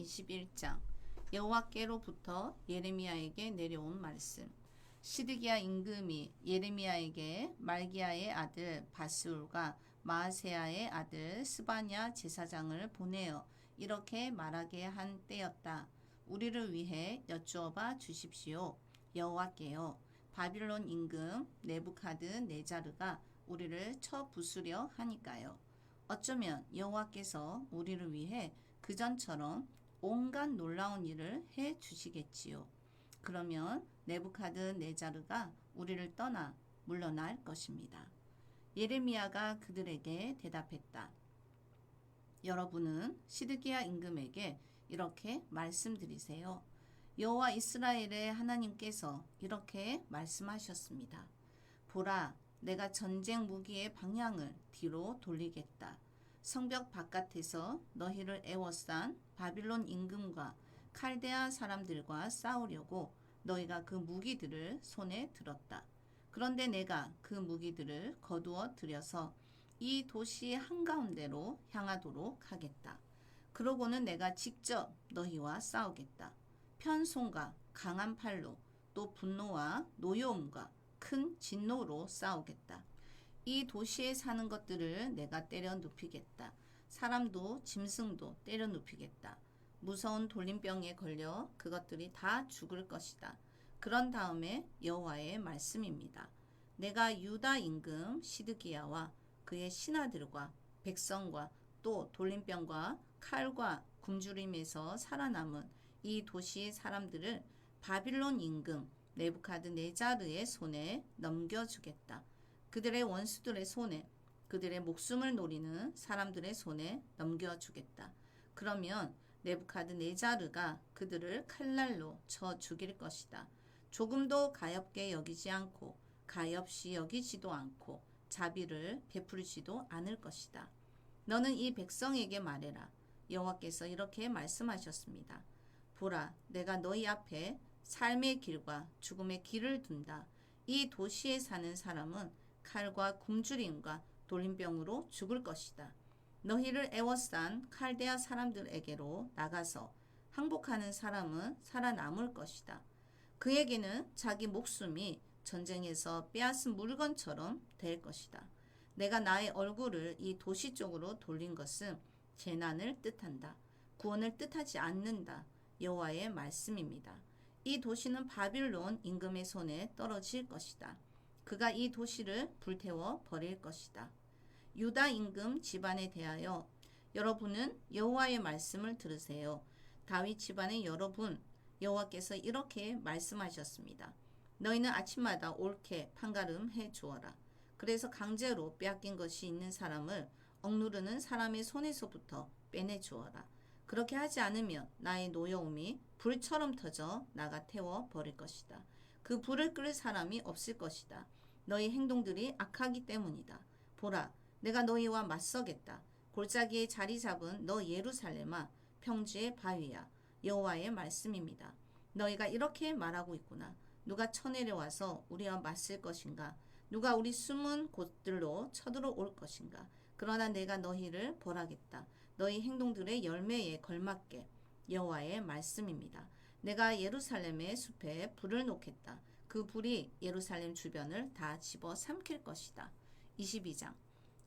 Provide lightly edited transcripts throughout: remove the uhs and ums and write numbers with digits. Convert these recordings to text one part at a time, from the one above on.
21장. 여호와께로부터 예레미야에게 내려온 말씀. 시드기야 임금이 예레미야에게 말기야의 아들 바스울과 마아세야의 아들 스바냐 제사장을 보내어 이렇게 말하게 한 때였다. 우리를 위해 여쭈어봐 주십시오. 여호와께여, 바빌론 임금 네부카드네자르가 우리를 쳐 부수려 하니까요. 어쩌면 여호와께서 우리를 위해 그전처럼 온갖 놀라운 일을 해 주시겠지요. 그러면 네부카드네자르가 우리를 떠나 물러날 것입니다. 예레미야가 그들에게 대답했다. 여러분은 시드기야 임금에게 이렇게 말씀드리세요. 여호와 이스라엘의 하나님께서 이렇게 말씀하셨습니다. 보라, 내가 전쟁 무기의 방향을 뒤로 돌리겠다. 성벽 바깥에서 너희를 애워싼 바빌론 임금과 칼데아 사람들과 싸우려고 너희가 그 무기들을 손에 들었다. 그런데 내가 그 무기들을 거두어 들여서 이 도시의 한가운데로 향하도록 하겠다. 그러고는 내가 직접 너희와 싸우겠다. 편손과 강한 팔로, 또 분노와 노여움과 큰 진노로 싸우겠다. 이 도시에 사는 것들을 내가 때려 눕히겠다. 사람도 짐승도 때려 눕히겠다. 무서운 돌림병에 걸려 그것들이 다 죽을 것이다. 그런 다음에 여호와의 말씀입니다. 내가 유다 임금 시드기야와 그의 신하들과 백성과 또 돌림병과 칼과 굶주림에서 살아남은 이 도시의 사람들을 바빌론 임금 네부카드네자르의 손에 넘겨주겠다. 그들의 원수들의 손에, 그들의 목숨을 노리는 사람들의 손에 넘겨주겠다. 그러면 네부카드네자르가 그들을 칼날로 쳐 죽일 것이다. 조금도 가엾게 여기지 않고 가엾이 여기지도 않고 자비를 베풀지도 않을 것이다. 너는 이 백성에게 말해라. 여호와께서 이렇게 말씀하셨습니다. 보라, 내가 너희 앞에 삶의 길과 죽음의 길을 둔다. 이 도시에 사는 사람은 칼과 굶주림과 돌림병으로 죽을 것이다. 너희를 애워싼 칼데아 사람들에게로 나가서 항복하는 사람은 살아남을 것이다. 그에게는 자기 목숨이 전쟁에서 빼앗은 물건처럼 될 것이다. 내가 나의 얼굴을 이 도시 쪽으로 돌린 것은 재난을 뜻한다. 구원을 뜻하지 않는다. 여호와의 말씀입니다. 이 도시는 바빌론 임금의 손에 떨어질 것이다. 그가 이 도시를 불태워 버릴 것이다. 유다 임금 집안에 대하여 여러분은 여호와의 말씀을 들으세요. 다윗 집안의 여러분, 여호와께서 이렇게 말씀하셨습니다. 너희는 아침마다 옳게 판가름해 주어라. 그래서 강제로 빼앗긴 것이 있는 사람을 억누르는 사람의 손에서부터 빼내 주어라. 그렇게 하지 않으면 나의 노여움이 불처럼 터져 나가 태워 버릴 것이다. 그 불을 끌 사람이 없을 것이다. 너희 행동들이 악하기 때문이다. 보라, 내가 너희와 맞서겠다. 골짜기에 자리 잡은 너 예루살렘아, 평지의 바위야. 여호와의 말씀입니다. 너희가 이렇게 말하고 있구나. 누가 쳐내려와서 우리와 맞설 것인가? 누가 우리 숨은 곳들로 쳐들어올 것인가? 그러나 내가 너희를 벌하겠다. 너희 행동들의 열매에 걸맞게. 여호와의 말씀입니다. 내가 예루살렘의 숲에 불을 놓겠다. 그 불이 예루살렘 주변을 다 집어 삼킬 것이다. 22장.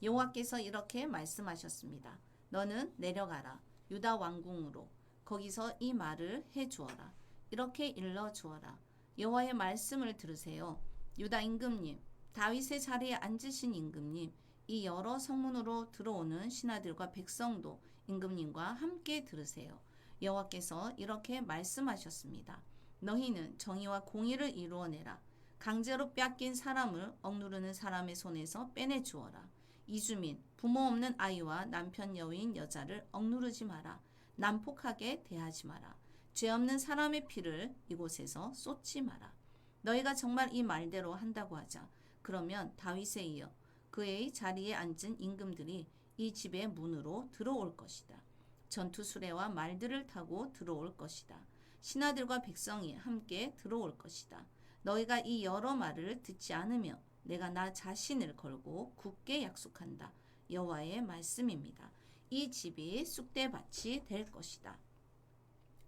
여호와께서 이렇게 말씀하셨습니다. 너는 내려가라. 유다 왕궁으로. 거기서 이 말을 해주어라. 이렇게 일러주어라. 여호와의 말씀을 들으세요. 유다 임금님, 다윗의 자리에 앉으신 임금님, 이 여러 성문으로 들어오는 신하들과 백성도 임금님과 함께 들으세요. 여호와께서 이렇게 말씀하셨습니다. 너희는 정의와 공의를 이루어내라. 강제로 뺏긴 사람을 억누르는 사람의 손에서 빼내주어라. 이주민, 부모 없는 아이와 남편 여인 여자를 억누르지 마라. 난폭하게 대하지 마라. 죄 없는 사람의 피를 이곳에서 쏟지 마라. 너희가 정말 이 말대로 한다고 하자. 그러면 다윗에 이어 그의 자리에 앉은 임금들이 이 집의 문으로 들어올 것이다. 전투 수레와 말들을 타고 들어올 것이다. 신하들과 백성이 함께 들어올 것이다. 너희가 이 여러 말을 듣지 않으며 내가 나 자신을 걸고 굳게 약속한다. 여호와의 말씀입니다. 이 집이 쑥대밭이 될 것이다.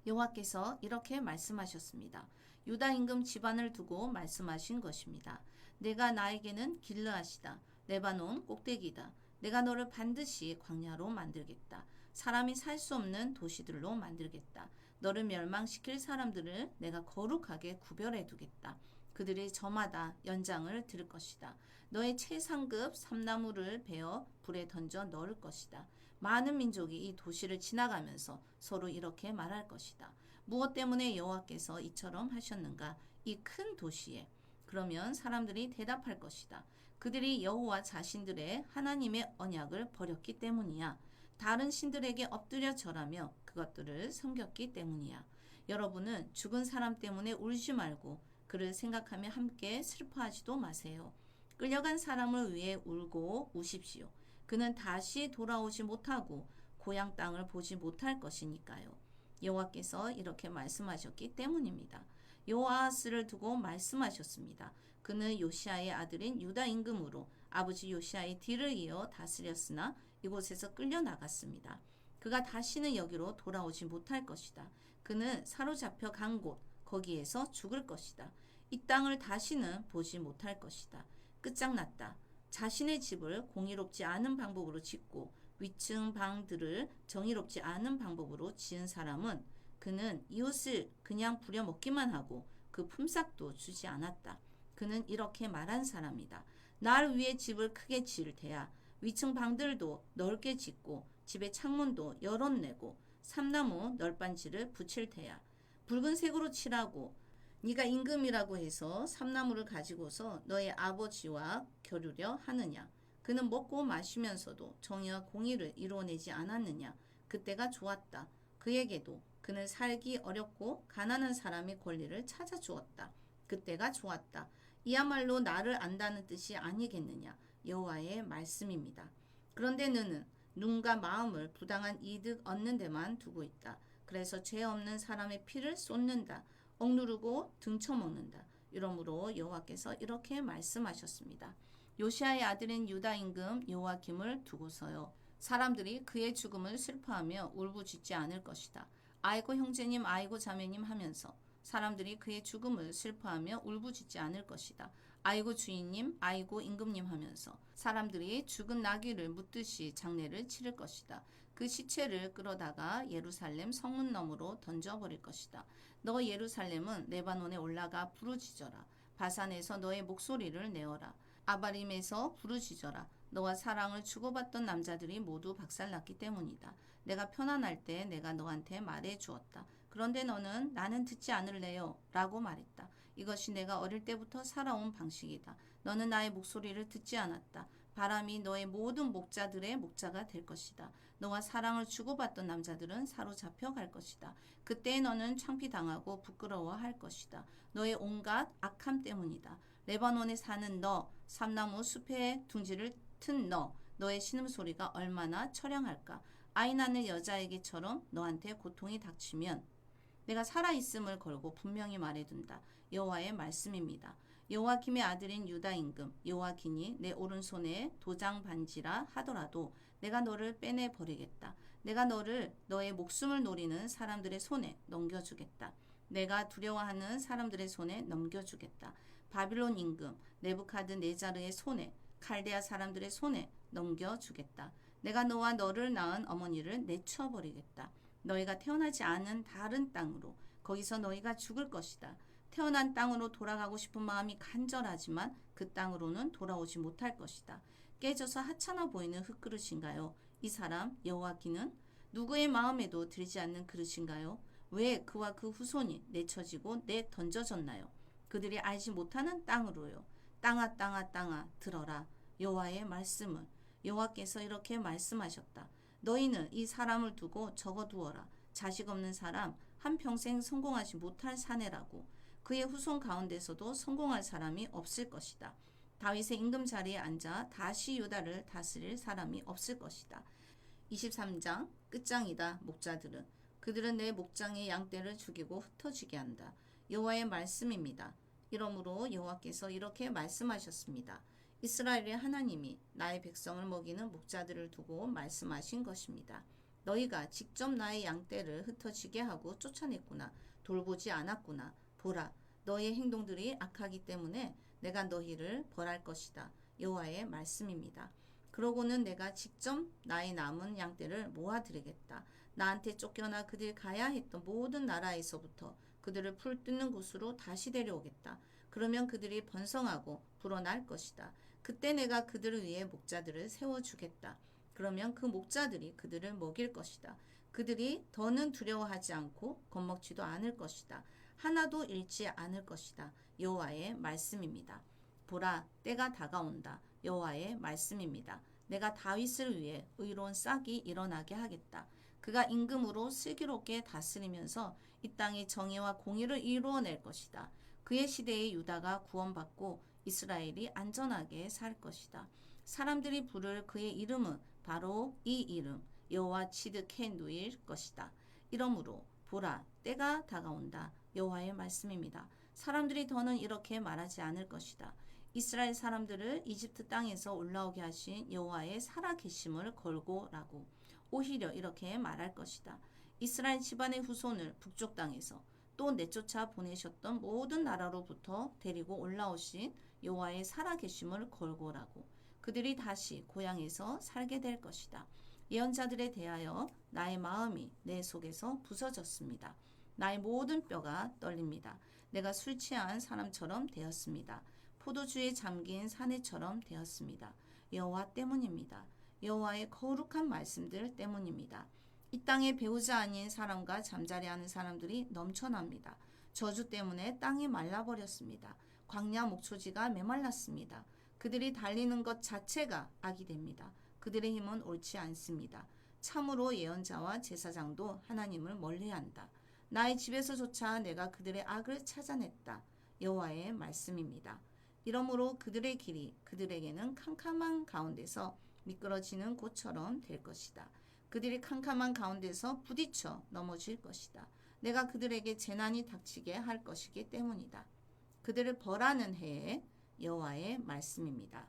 여호와께서 이렇게 말씀하셨습니다. 유다 임금 집안을 두고 말씀하신 것입니다. 내가 나에게는 길르앗이다. 레바논 꼭대기다. 내가 너를 반드시 광야로 만들겠다. 사람이 살 수 없는 도시들로 만들겠다. 너를 멸망시킬 사람들을 내가 거룩하게 구별해 두겠다. 그들이 저마다 연장을 들을 것이다. 너의 최상급 삼나무를 베어 불에 던져 넣을 것이다. 많은 민족이 이 도시를 지나가면서 서로 이렇게 말할 것이다. 무엇 때문에 여호와께서 이처럼 하셨는가? 이 큰 도시에. 그러면 사람들이 대답할 것이다. 그들이 여호와 자신들의 하나님의 언약을 버렸기 때문이야. 다른 신들에게 엎드려 절하며 그것들을 섬겼기 때문이야. 여러분은 죽은 사람 때문에 울지 말고 그를 생각하며 함께 슬퍼하지도 마세요. 끌려간 사람을 위해 울고 우십시오. 그는 다시 돌아오지 못하고 고향 땅을 보지 못할 것이니까요. 여호와께서 이렇게 말씀하셨기 때문입니다. 여호아스를 두고 말씀하셨습니다. 그는 요시아의 아들인 유다 임금으로 아버지 요시아의 뒤를 이어 다스렸으나 이곳에서 끌려나갔습니다. 그가 다시는 여기로 돌아오지 못할 것이다. 그는 사로잡혀 간 곳 거기에서 죽을 것이다. 이 땅을 다시는 보지 못할 것이다. 끝장났다. 자신의 집을 공의롭지 않은 방법으로 짓고 위층 방들을 정의롭지 않은 방법으로 지은 사람은 그는 이웃을 그냥 부려먹기만 하고 그 품삯도 주지 않았다. 그는 이렇게 말한 사람이다. 날 위해 집을 크게 지을 테야. 위층 방들도 넓게 짓고 집의 창문도 열어내고 삼나무 널빤지를 붙일 테야. 붉은색으로 칠하고 네가 임금이라고 해서 삼나무를 가지고서 너의 아버지와 겨루려 하느냐. 그는 먹고 마시면서도 정의와 공의를 이루어내지 않았느냐. 그때가 좋았다. 그에게도 그는 살기 어렵고 가난한 사람의 권리를 찾아주었다. 그때가 좋았다. 이야말로 나를 안다는 뜻이 아니겠느냐. 여호와의 말씀입니다. 그런데 너는 눈과 마음을 부당한 이득 얻는 데만 두고 있다. 그래서 죄 없는 사람의 피를 쏟는다. 억누르고 등쳐먹는다. 이러므로 여호와께서 이렇게 말씀하셨습니다. 요시아의 아들인 유다 임금 요아김을 두고서요. 사람들이 그의 죽음을 슬퍼하며 울부짖지 않을 것이다. 아이고 형제님 아이고 자매님 하면서 사람들이 그의 죽음을 슬퍼하며 울부짖지 않을 것이다. 아이고 주인님 아이고 임금님 하면서 사람들이 죽은 나귀를 묻듯이 장례를 치를 것이다. 그 시체를 끌어다가 예루살렘 성문 너머로 던져버릴 것이다. 너 예루살렘은 레바논에 올라가 부르짖어라. 바산에서 너의 목소리를 내어라. 아바림에서 부르짖어라. 너와 사랑을 주고받던 남자들이 모두 박살났기 때문이다. 내가 편안할 때 내가 너한테 말해 주었다. 그런데 너는 나는 듣지 않을래요 라고 말했다. 이것이 내가 어릴 때부터 살아온 방식이다. 너는 나의 목소리를 듣지 않았다. 바람이 너의 모든 목자들의 목자가 될 것이다. 너와 사랑을 주고받던 남자들은 사로잡혀 갈 것이다. 그때 너는 창피당하고 부끄러워할 것이다. 너의 온갖 악함 때문이다. 레바논에 사는 너, 삼나무 숲에 둥지를 튼 너, 너의 신음소리가 얼마나 처량할까. 아이 낳는 여자에게처럼 너한테 고통이 닥치면 내가 살아있음을 걸고 분명히 말해둔다. 여호와의 말씀입니다. 여호와김의 아들인 유다 임금 여호와김이 내 오른손에 도장 반지라 하더라도 내가 너를 빼내 버리겠다. 내가 너를 너의 목숨을 노리는 사람들의 손에 넘겨주겠다. 내가 두려워하는 사람들의 손에 넘겨주겠다. 바빌론 임금 네부카드네자르의 손에 칼데아 사람들의 손에 넘겨주겠다. 내가 너와 너를 낳은 어머니를 내쳐버리겠다. 너희가 태어나지 않은 다른 땅으로 거기서 너희가 죽을 것이다. 태어난 땅으로 돌아가고 싶은 마음이 간절하지만 그 땅으로는 돌아오지 못할 것이다. 깨져서 하찮아 보이는 흙그릇인가요? 이 사람 여호와기는 누구의 마음에도 들지 않는 그릇인가요? 왜 그와 그 후손이 내쳐지고 내던져졌나요? 그들이 알지 못하는 땅으로요. 땅아 땅아 땅아 들어라. 여호와의 말씀을. 여호와께서 이렇게 말씀하셨다. 너희는 이 사람을 두고 적어두어라. 자식 없는 사람 한평생 성공하지 못할 사내라고. 그의 후손 가운데서도 성공할 사람이 없을 것이다. 다윗의 임금 자리에 앉아 다시 유다를 다스릴 사람이 없을 것이다. 23장 끝장이다. 목자들은 그들은 내 목장의 양떼를 죽이고 흩어지게 한다. 여호와의 말씀입니다. 이러므로 여호와께서 이렇게 말씀하셨습니다. 이스라엘의 하나님이 나의 백성을 먹이는 목자들을 두고 말씀하신 것입니다. 너희가 직접 나의 양떼를 흩어지게 하고 쫓아냈구나. 돌보지 않았구나. 보라, 너희의 행동들이 악하기 때문에 내가 너희를 벌할 것이다. 여호와의 말씀입니다. 그러고는 내가 직접 나의 남은 양떼를 모아드리겠다. 나한테 쫓겨나 그들이 가야 했던 모든 나라에서부터 그들을 풀 뜯는 곳으로 다시 데려오겠다. 그러면 그들이 번성하고 불어날 것이다. 그때 내가 그들을 위해 목자들을 세워주겠다. 그러면 그 목자들이 그들을 먹일 것이다. 그들이 더는 두려워하지 않고 겁먹지도 않을 것이다. 하나도 잃지 않을 것이다. 여호와의 말씀입니다. 보라, 때가 다가온다. 여호와의 말씀입니다. 내가 다윗을 위해 의로운 싹이 일어나게 하겠다. 그가 임금으로 슬기롭게 다스리면서 이 땅의 정의와 공의를 이루어낼 것이다. 그의 시대에 유다가 구원받고 이스라엘이 안전하게 살 것이다. 사람들이 부를 그의 이름은 바로 이 이름 여호와 치드케누일 것이다. 이러므로 보라, 때가 다가온다. 여호와의 말씀입니다. 사람들이 더는 이렇게 말하지 않을 것이다. 이스라엘 사람들을 이집트 땅에서 올라오게 하신 여호와의 살아계심을 걸고라고. 오히려 이렇게 말할 것이다. 이스라엘 집안의 후손을 북쪽 땅에서 또 내쫓아 보내셨던 모든 나라로부터 데리고 올라오신 여호와의 살아계심을 걸고라고. 그들이 다시 고향에서 살게 될 것이다. 예언자들에 대하여 나의 마음이 내 속에서 부서졌습니다. 나의 모든 뼈가 떨립니다. 내가 술 취한 사람처럼 되었습니다. 포도주에 잠긴 사내처럼 되었습니다. 여호와 때문입니다. 여호와의 거룩한 말씀들 때문입니다. 이 땅에 배우자 아닌 사람과 잠자리하는 사람들이 넘쳐납니다. 저주 때문에 땅이 말라버렸습니다. 광야 목초지가 메말랐습니다. 그들이 달리는 것 자체가 악이 됩니다. 그들의 힘은 옳지 않습니다. 참으로 예언자와 제사장도 하나님을 멀리한다. 나의 집에서조차 내가 그들의 악을 찾아냈다. 여호와의 말씀입니다. 이러므로 그들의 길이 그들에게는 캄캄한 가운데서 미끄러지는 곳처럼 될 것이다. 그들이 캄캄한 가운데서 부딪혀 넘어질 것이다. 내가 그들에게 재난이 닥치게 할 것이기 때문이다. 그들을 벌하는 해에 여호와의 말씀입니다.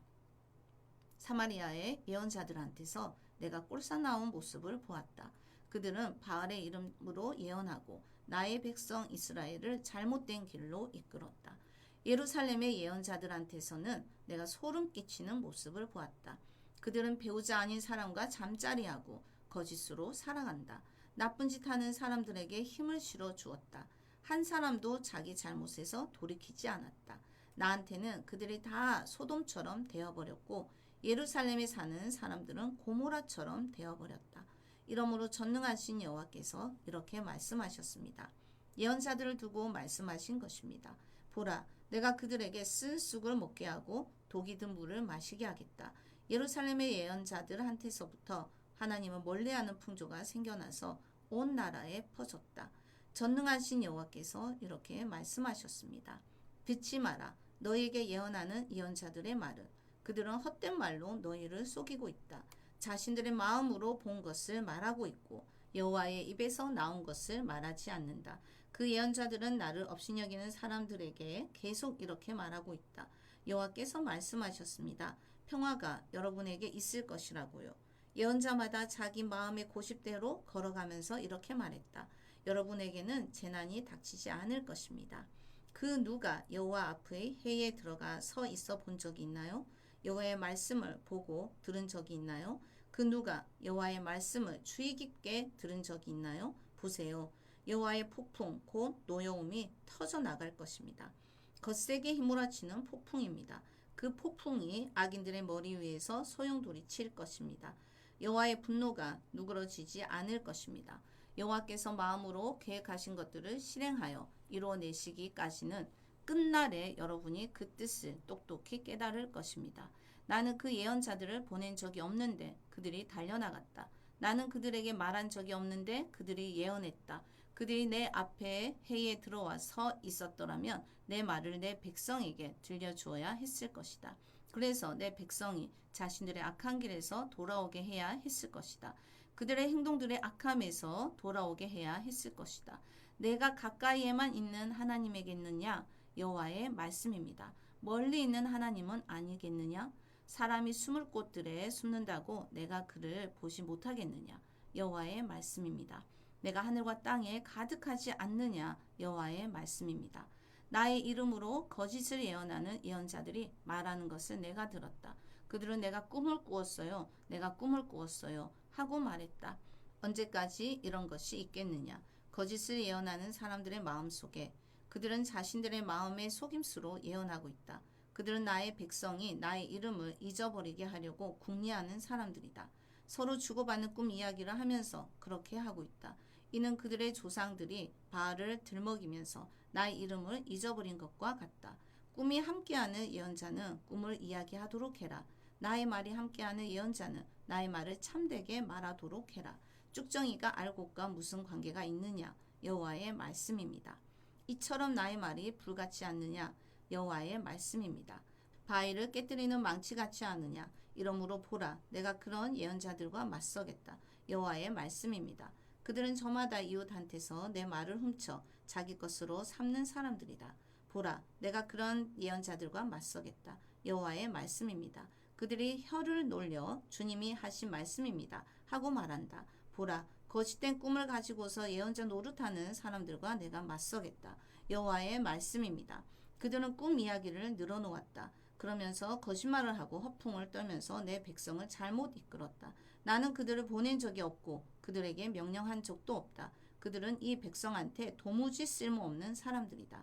사마리아의 예언자들한테서 내가 꼴사나온 모습을 보았다. 그들은 바알의 이름으로 예언하고 나의 백성 이스라엘을 잘못된 길로 이끌었다. 예루살렘의 예언자들한테서는 내가 소름 끼치는 모습을 보았다. 그들은 배우자 아닌 사람과 잠자리하고 거짓으로 살아간다. 나쁜 짓 하는 사람들에게 힘을 실어 주었다. 한 사람도 자기 잘못에서 돌이키지 않았다. 나한테는 그들이 다 소돔처럼 되어버렸고 예루살렘에 사는 사람들은 고모라처럼 되어버렸다. 이러므로 전능하신 여호와께서 이렇게 말씀하셨습니다. 예언자들을 두고 말씀하신 것입니다. 보라, 내가 그들에게 쓴 쑥을 먹게 하고 독이 든 물을 마시게 하겠다. 예루살렘의 예언자들한테서부터 하나님을 멀리하는 풍조가 생겨나서 온 나라에 퍼졌다. 전능하신 여호와께서 이렇게 말씀하셨습니다. 듣지 마라. 너희에게 예언하는 예언자들의 말은 그들은 헛된 말로 너희를 속이고 있다. 자신들의 마음으로 본 것을 말하고 있고 여호와의 입에서 나온 것을 말하지 않는다. 그 예언자들은 나를 업신여기는 사람들에게 계속 이렇게 말하고 있다. 여호와께서 말씀하셨습니다. 평화가 여러분에게 있을 것이라고요. 예언자마다 자기 마음의 고집대로 걸어가면서 이렇게 말했다. 여러분에게는 재난이 닥치지 않을 것입니다. 그 누가 여호와 앞의 회의에 들어가 서 있어 본 적이 있나요? 여호와의 말씀을 보고 들은 적이 있나요? 그 누가 여호와의 말씀을 주의 깊게 들은 적이 있나요? 보세요. 여호와의 폭풍 곧 노여움이 터져 나갈 것입니다. 거세게 휘몰아치는 폭풍입니다. 그 폭풍이 악인들의 머리 위에서 소용돌이칠 것입니다. 여호와의 분노가 누그러지지 않을 것입니다. 여호와께서 마음으로 계획하신 것들을 실행하여 이루어내시기까지는 끝날에 여러분이 그 뜻을 똑똑히 깨달을 것입니다. 나는 그 예언자들을 보낸 적이 없는데 그들이 달려나갔다. 나는 그들에게 말한 적이 없는데 그들이 예언했다. 그들이 내 앞에 회의에 들어와 서 있었더라면 내 말을 내 백성에게 들려주어야 했을 것이다. 그래서 내 백성이 자신들의 악한 길에서 돌아오게 해야 했을 것이다. 그들의 행동들의 악함에서 돌아오게 해야 했을 것이다. 내가 가까이에만 있는 하나님에겠느냐? 여호와의 말씀입니다. 멀리 있는 하나님은 아니겠느냐? 사람이 숨을 곳들에 숨는다고 내가 그를 보지 못하겠느냐? 여호와의 말씀입니다. 내가 하늘과 땅에 가득하지 않느냐 여호와의 말씀입니다. 나의 이름으로 거짓을 예언하는 예언자들이 말하는 것을 내가 들었다. 그들은 내가 꿈을 꾸었어요. 내가 꿈을 꾸었어요. 하고 말했다. 언제까지 이런 것이 있겠느냐. 거짓을 예언하는 사람들의 마음속에 그들은 자신들의 마음의 속임수로 예언하고 있다. 그들은 나의 백성이 나의 이름을 잊어버리게 하려고 궁리하는 사람들이다. 서로 주고받는 꿈 이야기를 하면서 그렇게 하고 있다. 이는 그들의 조상들이 바알을 들먹이면서 나의 이름을 잊어버린 것과 같다. 꿈이 함께하는 예언자는 꿈을 이야기하도록 해라. 나의 말이 함께하는 예언자는 나의 말을 참되게 말하도록 해라. 쭉정이가 알곡과 무슨 관계가 있느냐? 여호와의 말씀입니다. 이처럼 나의 말이 불같지 않느냐? 여호와의 말씀입니다. 바위를 깨뜨리는 망치같지 않으냐? 이러므로 보라, 내가 그런 예언자들과 맞서겠다. 여호와의 말씀입니다. 그들은 저마다 이웃한테서 내 말을 훔쳐 자기 것으로 삼는 사람들이다. 보라, 내가 그런 예언자들과 맞서겠다. 여호와의 말씀입니다. 그들이 혀를 놀려 주님이 하신 말씀입니다. 하고 말한다. 보라, 거짓된 꿈을 가지고서 예언자 노릇하는 사람들과 내가 맞서겠다. 여호와의 말씀입니다. 그들은 꿈 이야기를 늘어놓았다. 그러면서 거짓말을 하고 허풍을 떨면서 내 백성을 잘못 이끌었다. 나는 그들을 보낸 적이 없고 그들에게 명령한 적도 없다. 그들은 이 백성한테 도무지 쓸모없는 사람들이다.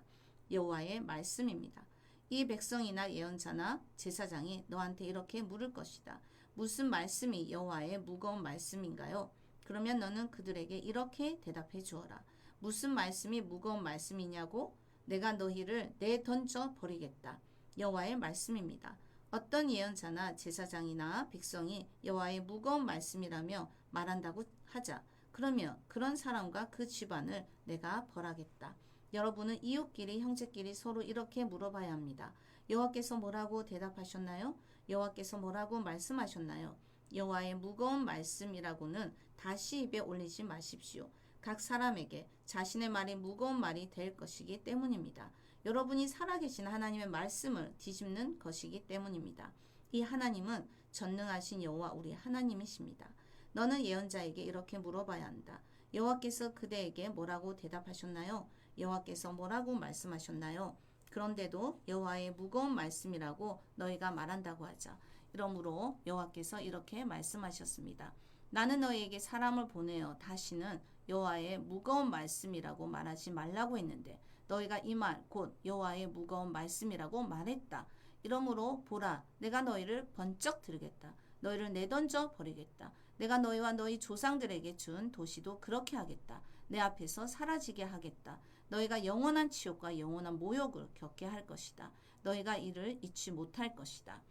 여호와의 말씀입니다. 이 백성이나 예언자나 제사장이 너한테 이렇게 물을 것이다. 무슨 말씀이 여호와의 무거운 말씀인가요? 그러면 너는 그들에게 이렇게 대답해 주어라. 무슨 말씀이 무거운 말씀이냐고? 내가 너희를 내던져 버리겠다. 여호와의 말씀입니다. 어떤 예언자나 제사장이나 백성이 여호와의 무거운 말씀이라며 말한다고 하자. 그러면 그런 사람과 그 집안을 내가 벌하겠다. 여러분은 이웃끼리 형제끼리 서로 이렇게 물어봐야 합니다. 여호와께서 뭐라고 대답하셨나요? 여호와께서 뭐라고 말씀하셨나요? 여호와의 무거운 말씀이라고는 다시 입에 올리지 마십시오. 각 사람에게 자신의 말이 무거운 말이 될 것이기 때문입니다. 여러분이 살아계신 하나님의 말씀을 뒤집는 것이기 때문입니다. 이 하나님은 전능하신 여호와 우리 하나님이십니다. 너는 예언자에게 이렇게 물어봐야 한다. 여호와께서 그대에게 뭐라고 대답하셨나요? 여호와께서 뭐라고 말씀하셨나요? 그런데도 여호와의 무거운 말씀이라고 너희가 말한다고 하자. 이러므로 여호와께서 이렇게 말씀하셨습니다. 나는 너희에게 사람을 보내어 다시는 여호와의 무거운 말씀이라고 말하지 말라고 했는데 너희가 이 말 곧 여호와의 무거운 말씀이라고 말했다. 이러므로 보라, 내가 너희를 번쩍 들겠다. 너희를 내던져 버리겠다. 내가 너희와 너희 조상들에게 준 도시도 그렇게 하겠다. 내 앞에서 사라지게 하겠다. 너희가 영원한 치욕과 영원한 모욕을 겪게 할 것이다. 너희가 이를 잊지 못할 것이다.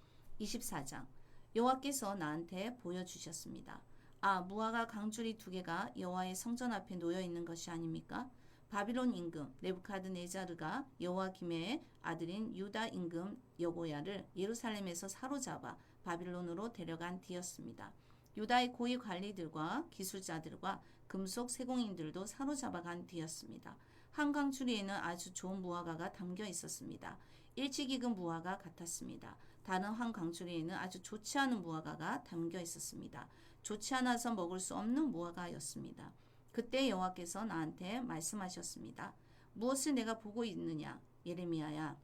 24장. 여호와께서 나한테 보여주셨습니다. 무화과 강줄이 2개가 여호와의 성전 앞에 놓여 있는 것이 아닙니까? 바빌론 임금 네부카드네자르가 여호와김의 아들인 유다 임금 여고야를 예루살렘에서 사로잡아 바빌론으로 데려간 뒤였습니다. 유다의 고위 관리들과 기술자들과 금속 세공인들도 사로잡아간 뒤였습니다. 한 강추리에는 아주 좋은 무화과가 담겨 있었습니다. 일찍 익은 무화과 같았습니다. 다른 한 강추리에는 아주 좋지 않은 무화과가 담겨 있었습니다. 좋지 않아서 먹을 수 없는 무화과였습니다. 그때 여호와께서 나한테 말씀하셨습니다. 무엇을 내가 보고 있느냐? 예레미야야.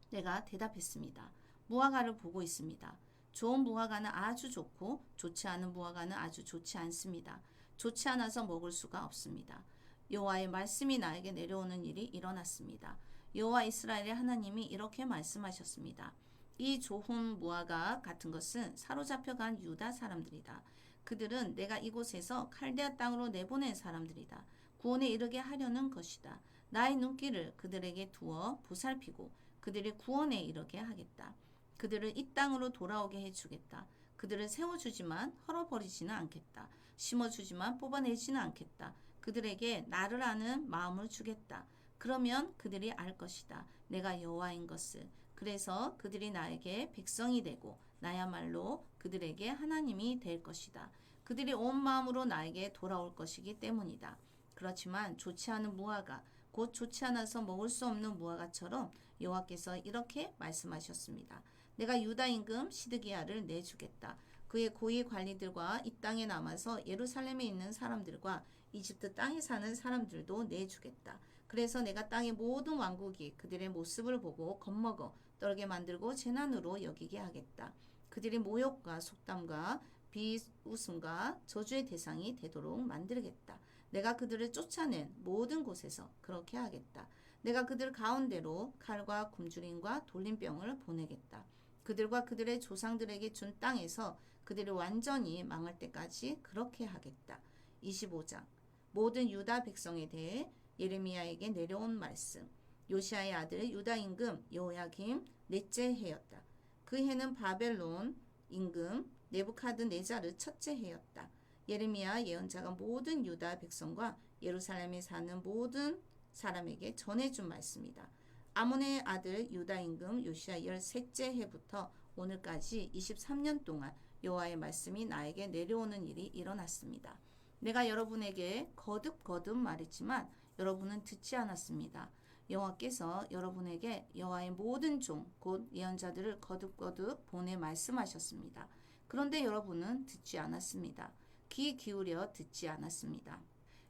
내가 대답했습니다. 무화과를 보고 있습니다. 좋은 무화과는 아주 좋고 좋지 않은 무화과는 아주 좋지 않습니다. 좋지 않아서 먹을 수가 없습니다. 여호와의 말씀이 나에게 내려오는 일이 일어났습니다. 여호와 이스라엘의 하나님이 이렇게 말씀하셨습니다. 이 좋은 무화과 같은 것은 사로잡혀간 유다 사람들이다. 그들은 내가 이곳에서 칼데아 땅으로 내보낸 사람들이다. 구원에 이르게 하려는 것이다. 나의 눈길을 그들에게 두어 보살피고 그들의 구원에 이르게 하겠다. 그들을 이 땅으로 돌아오게 해주겠다. 그들을 세워주지만 헐어버리지는 않겠다. 심어주지만 뽑아내지는 않겠다. 그들에게 나를 아는 마음을 주겠다. 그러면 그들이 알 것이다. 내가 여호와인 것을. 그래서 그들이 나에게 백성이 되고 나야말로 그들에게 하나님이 될 것이다. 그들이 온 마음으로 나에게 돌아올 것이기 때문이다. 그렇지만 좋지 않은 무화과, 곧 좋지 않아서 먹을 수 없는 무화과처럼 여호와께서 이렇게 말씀하셨습니다. 내가 유다 임금 시드기야를 내주겠다. 그의 고위 관리들과 이 땅에 남아서 예루살렘에 있는 사람들과 이집트 땅에 사는 사람들도 내주겠다. 그래서 내가 땅의 모든 왕국이 그들의 모습을 보고 겁먹어 떨게 만들고 재난으로 여기게 하겠다. 그들이 모욕과 속담과 비웃음과 저주의 대상이 되도록 만들겠다. 내가 그들을 쫓아낸 모든 곳에서 그렇게 하겠다. 내가 그들 가운데로 칼과 굶주림과 돌림병을 보내겠다. 그들과 그들의 조상들에게 준 땅에서 그들이 완전히 망할 때까지 그렇게 하겠다. 25장 모든 유다 백성에 대해 예레미야에게 내려온 말씀. 요시아의 아들 유다 임금 여호야김 넷째 해였다. 그 해는 바벨론 임금 네부카드네자르 첫째 해였다. 예레미야 예언자가 모든 유다 백성과 예루살렘에 사는 모든 사람에게 전해준 말씀이다. 아몬의 아들 유다 임금 요시야 13째 해부터 오늘까지 23년 동안 여호와의 말씀이 나에게 내려오는 일이 일어났습니다. 내가 여러분에게 거듭 말했지만 여러분은 듣지 않았습니다. 여호와께서 여러분에게 여호와의 모든 종 곧 예언자들을 거듭 보내 말씀하셨습니다. 그런데 여러분은 듣지 않았습니다. 귀 기울여 듣지 않았습니다.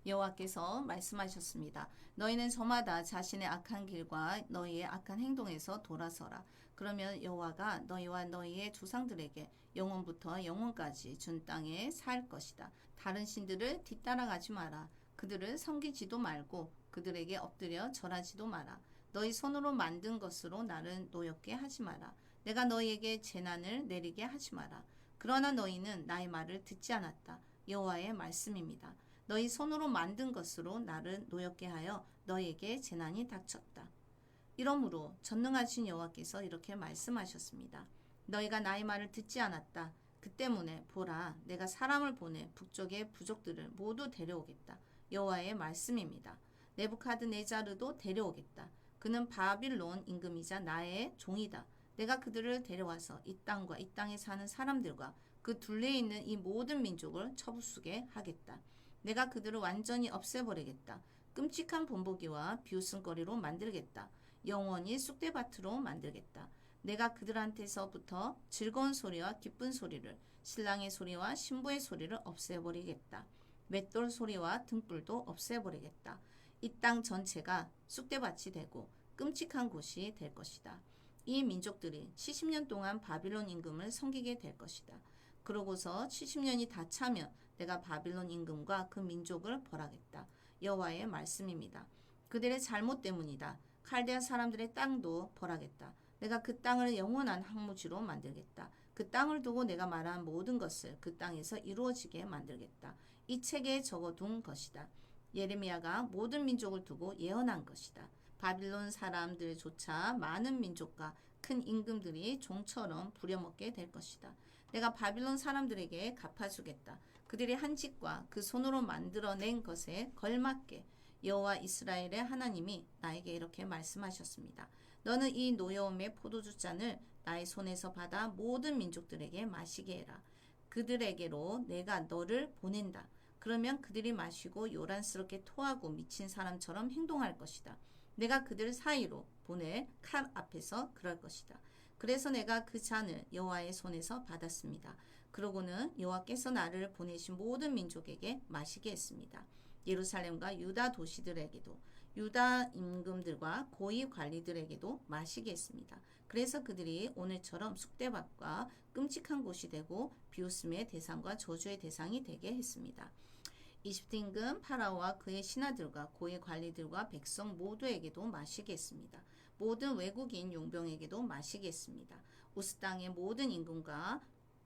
여호와께서 말씀하셨습니다. 너희는 저마다 자신의 악한 길과 너희의 악한 행동에서 돌아서라. 그러면 여호와가 너희와 너희의 조상들에게 영원부터 영원까지 준 땅에 살 것이다. 다른 신들을 뒤따라가지 마라. 그들을 섬기지도 말고 그들에게 엎드려 절하지도 마라. 너희 손으로 만든 것으로 나를 노엽게 하지 마라. 내가 너희에게 재난을 내리게 하지 마라. 그러나 너희는 나의 말을 듣지 않았다. 여호와의 말씀입니다. 너희 손으로 만든 것으로 나를 노엽게 하여 너희에게 재난이 닥쳤다. 이러므로 전능하신 여호와께서 이렇게 말씀하셨습니다. 너희가 나의 말을 듣지 않았다. 그 때문에 보라, 내가 사람을 보내 북쪽의 부족들을 모두 데려오겠다. 여호와의 말씀입니다. 네부카드네자르도 데려오겠다. 그는 바빌론 임금이자 나의 종이다. 내가 그들을 데려와서 이 땅과 이 땅에 사는 사람들과 그 둘레에 있는 이 모든 민족을 처부수게 하겠다. 내가 그들을 완전히 없애버리겠다. 끔찍한 본보기와 비웃음거리로 만들겠다. 영원히 쑥대밭으로 만들겠다. 내가 그들한테서부터 즐거운 소리와 기쁜 소리를, 신랑의 소리와 신부의 소리를 없애버리겠다. 맷돌 소리와 등불도 없애버리겠다. 이 땅 전체가 쑥대밭이 되고 끔찍한 곳이 될 것이다. 이 민족들이 70년 동안 바빌론 임금을 섬기게 될 것이다. 그러고서 70년이 다 차면 내가 바빌론 임금과 그 민족을 벌하겠다. 여호와의 말씀입니다. 그들의 잘못 때문이다. 칼데아 사람들의 땅도 벌하겠다. 내가 그 땅을 영원한 항무지로 만들겠다. 그 땅을 두고 내가 말한 모든 것을 그 땅에서 이루어지게 만들겠다. 이 책에 적어둔 것이다. 예레미야가 모든 민족을 두고 예언한 것이다. 바빌론 사람들조차 많은 민족과 큰 임금들이 종처럼 부려먹게 될 것이다. 내가 바빌론 사람들에게 갚아주겠다. 그들이 한 짓과 그 손으로 만들어낸 것에 걸맞게 여호와 이스라엘의 하나님이 나에게 이렇게 말씀하셨습니다. 너는 이 노여움의 포도주 잔을 나의 손에서 받아 모든 민족들에게 마시게 해라. 그들에게로 내가 너를 보낸다. 그러면 그들이 마시고 요란스럽게 토하고 미친 사람처럼 행동할 것이다. 내가 그들 사이로 보내 칼 앞에서 그럴 것이다. 그래서 내가 그 잔을 여호와의 손에서 받았습니다. 그러고는 여호와께서 나를 보내신 모든 민족에게 마시게 했습니다. 예루살렘과 유다 도시들에게도 유다 임금들과 고위 관리들에게도 마시게 했습니다. 그래서 그들이 오늘처럼 쑥대밭과 끔찍한 곳이 되고 비웃음의 대상과 저주의 대상이 되게 했습니다. 이집트 임금 파라오와 그의 신하들과 고위 관리들과 백성 모두에게도 마시게 했습니다. 모든 외국인 용병에게도 마시게 했습니다. 우스 땅의 모든 임금과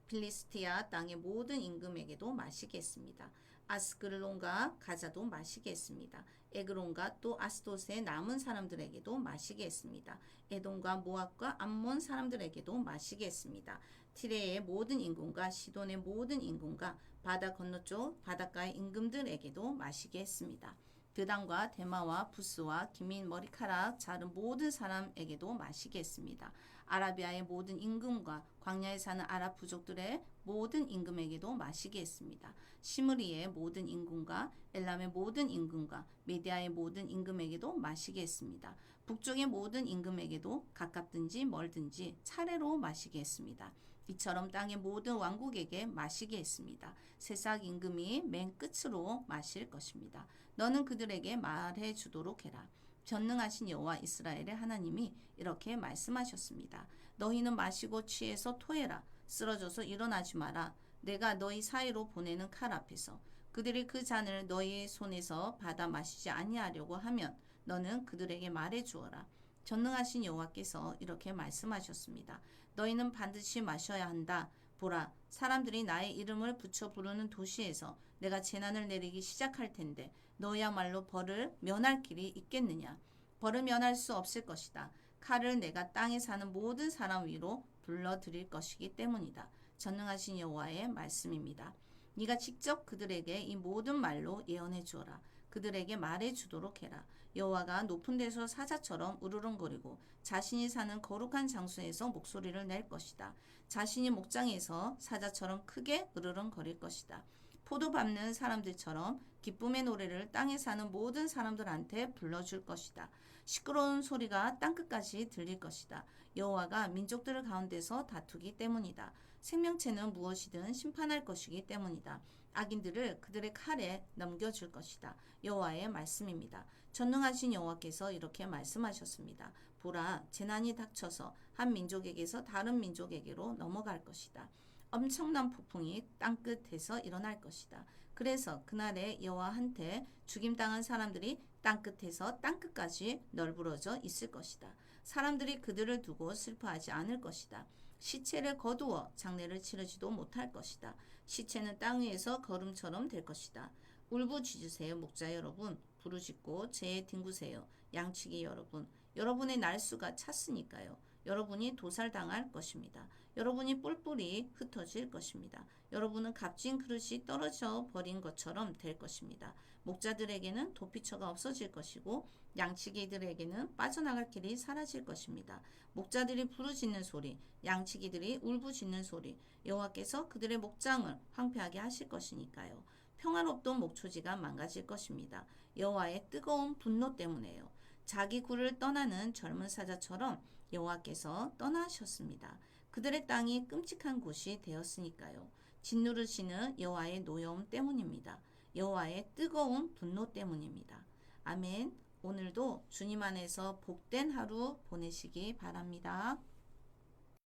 필리스티아 땅의 모든 임금에게도 마시게 했습니다. 아스글론과 가자도 마시게 했습니다. 에그론과 또 아스돗의 남은 사람들에게도 마시게 했습니다. 에돔과 모압과 암몬 사람들에게도 마시게 했습니다. 티레의 모든 임금과 시돈의 모든 임금과 바다 건너쪽 바닷가의 임금들에게도 마시게 했습니다. 드단과 데마와 부스와 기민 머리카락 자른 모든 사람에게도 마시게 했습니다. 아라비아의 모든 임금과 광야에 사는 아랍 부족들의 모든 임금에게도 마시게 했습니다. 시므리의 모든 임금과 엘람의 모든 임금과 메디아의 모든 임금에게도 마시게 했습니다. 북쪽의 모든 임금에게도 가깝든지 멀든지 차례로 마시게 했습니다. 이처럼 땅의 모든 왕국에게 마시게 했습니다. 새싹 임금이 맨 끝으로 마실 것입니다. 너는 그들에게 말해 주도록 해라. 전능하신 여호와 이스라엘의 하나님이 이렇게 말씀하셨습니다. 너희는 마시고 취해서 토해라. 쓰러져서 일어나지 마라. 내가 너희 사이로 보내는 칼 앞에서 그들이 그 잔을 너희의 손에서 받아 마시지 아니하려고 하면 너는 그들에게 말해 주어라. 전능하신 여호와께서 이렇게 말씀하셨습니다. 너희는 반드시 마셔야 한다. 보라, 사람들이 나의 이름을 붙여 부르는 도시에서 내가 재난을 내리기 시작할 텐데 너희야말로 벌을 면할 길이 있겠느냐? 벌을 면할 수 없을 것이다. 칼을 내가 땅에 사는 모든 사람 위로 불러들일 것이기 때문이다. 전능하신 여호와의 말씀입니다. 네가 직접 그들에게 이 모든 말로 예언해 주어라. 그들에게 말해 주도록 해라. 여호와가 높은 데서 사자처럼 으르렁거리고 자신이 사는 거룩한 장소에서 목소리를 낼 것이다. 자신이 목장에서 사자처럼 크게 으르렁거릴 것이다. 포도 밟는 사람들처럼 기쁨의 노래를 땅에 사는 모든 사람들한테 불러줄 것이다. 시끄러운 소리가 땅끝까지 들릴 것이다. 여호와가 민족들 가운데서 다투기 때문이다. 생명체는 무엇이든 심판할 것이기 때문이다. 악인들을 그들의 칼에 넘겨줄 것이다. 여호와의 말씀입니다. 전능하신 여호와께서 이렇게 말씀하셨습니다. 보라, 재난이 닥쳐서 한 민족에게서 다른 민족에게로 넘어갈 것이다. 엄청난 폭풍이 땅끝에서 일어날 것이다. 그래서 그날에 여호와한테 죽임당한 사람들이 땅끝에서 땅끝까지 널브러져 있을 것이다. 사람들이 그들을 두고 슬퍼하지 않을 것이다. 시체를 거두어 장례를 치르지도 못할 것이다. 시체는 땅 위에서 거름처럼 될 것이다. 울부짖으세요, 목자 여러분. 부르짖고 재에 뒹구세요, 양치기 여러분. 여러분의 날수가 찼으니까요. 여러분이 도살당할 것입니다. 여러분이 뿔뿔이 흩어질 것입니다. 여러분은 값진 그릇이 떨어져 버린 것처럼 될 것입니다. 목자들에게는 도피처가 없어질 것이고 양치기들에게는 빠져나갈 길이 사라질 것입니다. 목자들이 부르짖는 소리, 양치기들이 울부짖는 소리, 여호와께서 그들의 목장을 황폐하게 하실 것이니까요. 평화롭던 목초지가 망가질 것입니다. 여호와의 뜨거운 분노 때문에요. 자기 굴을 떠나는 젊은 사자처럼 여호와께서 떠나셨습니다. 그들의 땅이 끔찍한 곳이 되었으니까요. 짓누르시는 여호와의 노여움 때문입니다. 여호와의 뜨거운 분노 때문입니다. 아멘. 오늘도 주님 안에서 복된 하루 보내시기 바랍니다.